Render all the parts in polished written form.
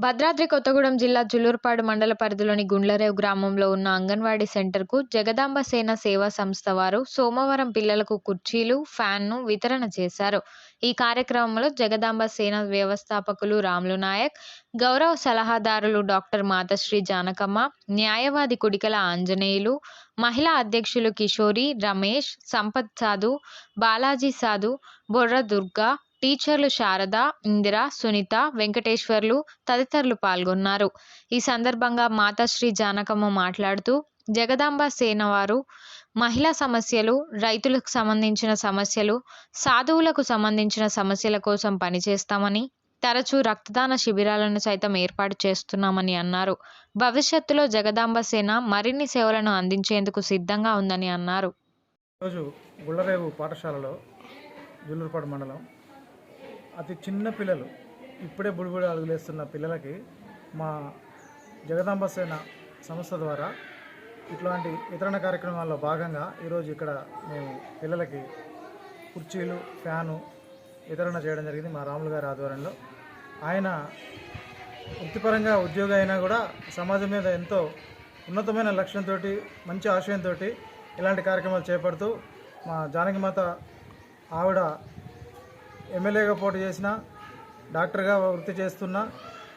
భద్రాద్రి కొత్తగూడెం జిల్లా జులూరుపాడు మండల పరిధిలోని గుండ్లరేవు గ్రామంలో ఉన్న అంగన్వాడీ సెంటర్‌కు జగదాంబ సేన సేవా సంస్థ వారు సోమవారం పిల్లలకు కుర్చీలు, ఫ్యాన్‌ను వితరణ చేశారు. ఈ కార్యక్రమంలో జగదాంబ సేన వ్యవస్థాపకులు రాములు నాయక్, గౌరవ సలహాదారులు డాక్టర్ మాతశ్రీ జానకమ్మ, న్యాయవాది కుడికల ఆంజనేయులు, మహిళా అధ్యక్షులు కిషోరి, రమేష్, సంపత్ సాధు, బాలాజీ సాధు, బొర్ర దుర్గా, టీచర్లు శారద, ఇందిర, సునీత, వెంకటేశ్వర్లు తదితరులు పాల్గొన్నారు. ఈ సందర్భంగా మాతాశ్రీ జానకమ్మ మాట్లాడుతూ, జగదాంబ సేన వారు మహిళా సమస్యలు, రైతులకు సంబంధించిన సమస్యలు, సాధువులకు సంబంధించిన సమస్యల కోసం పనిచేస్తామని, తరచూ రక్తదాన శిబిరాలను సైతం ఏర్పాటు చేస్తున్నామని అన్నారు. భవిష్యత్తులో జగదాంబ సేన మరిన్ని సేవలను అందించేందుకు సిద్ధంగా ఉందని అన్నారు. ఈరోజు గుళ్ళరేవు పాఠశాలలో జుల్లూరుపాడు మండలం అతి చిన్న పిల్లలు ఇప్పుడే బుడిబుడి అడుగులేస్తున్న పిల్లలకి మా జగదాంబ సేన సంస్థ ద్వారా ఇట్లాంటి వితరణ కార్యక్రమాల్లో భాగంగా ఈరోజు ఇక్కడ మేము పిల్లలకి కుర్చీలు, ఫ్యాను వితరణ చేయడం జరిగింది మా రాములు గారి ఆధ్వర్యంలో. ఆయన వృత్తిపరంగా ఉద్యోగి అయినా కూడా సమాజం మీద ఎంతో ఉన్నతమైన లక్ష్యంతో, మంచి ఆశయంతో ఇలాంటి కార్యక్రమాలు చేపడుతూ మా జానకిమాత ఆవిడ ఎమ్మెల్యేగా పోటీ చేసిన, డాక్టర్గా వృత్తి చేస్తున్న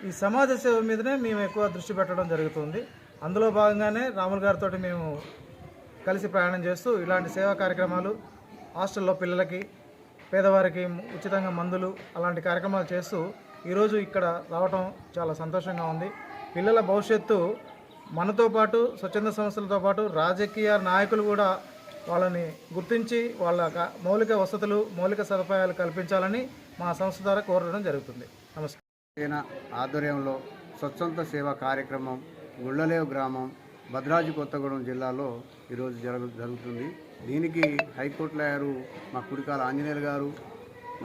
ఈ సమాజ సేవ మీదనే మేము ఎక్కువ దృష్టి పెట్టడం జరుగుతుంది. అందులో భాగంగానే రాములు గారితో మేము కలిసి ప్రయాణం చేస్తూ ఇలాంటి సేవా కార్యక్రమాలు, హాస్టల్లో పిల్లలకి, పేదవారికి ఉచితంగా మందులు అలాంటి కార్యక్రమాలు చేస్తూ ఈరోజు ఇక్కడ రావటం చాలా సంతోషంగా ఉంది. పిల్లల భవిష్యత్తు మనతో పాటు స్వచ్ఛంద సంస్థలతో పాటు రాజకీయ నాయకులు కూడా వాళ్ళని గుర్తించి వాళ్ళ మౌలిక వసతులు, మౌలిక సదుపాయాలు కల్పించాలని మా సంస్థ ద్వారా కోరడం జరుగుతుంది. నమస్కారం. సేన ఆధ్వర్యంలో స్వచ్ఛంద సేవా కార్యక్రమం గుళ్ళలేవు గ్రామం భద్రాద్రి కొత్తగూడెం జిల్లాలో ఈరోజు జరుగుతుంది. దీనికి హైకోర్టు లాయరు మా కుడికాల ఆంజనేయులు గారు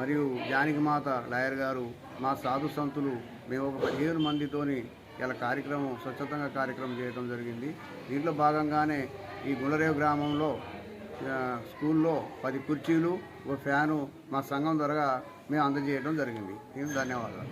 మరియు జానకిమాత లాయర్ గారు, మా సాధు సంతులు మేము ఒక 15 మందితోని ఇలా కార్యక్రమం స్వచ్ఛతంగా కార్యక్రమం చేయడం జరిగింది. దీంట్లో భాగంగానే ఈ గుళ్ళరేవు గ్రామంలో స్కూల్లో 10 కుర్చీలు, ఒక ఫ్యాను మా సంఘం ద్వారా మేము అందజేయడం జరిగింది. దీనికి ధన్యవాదాలు.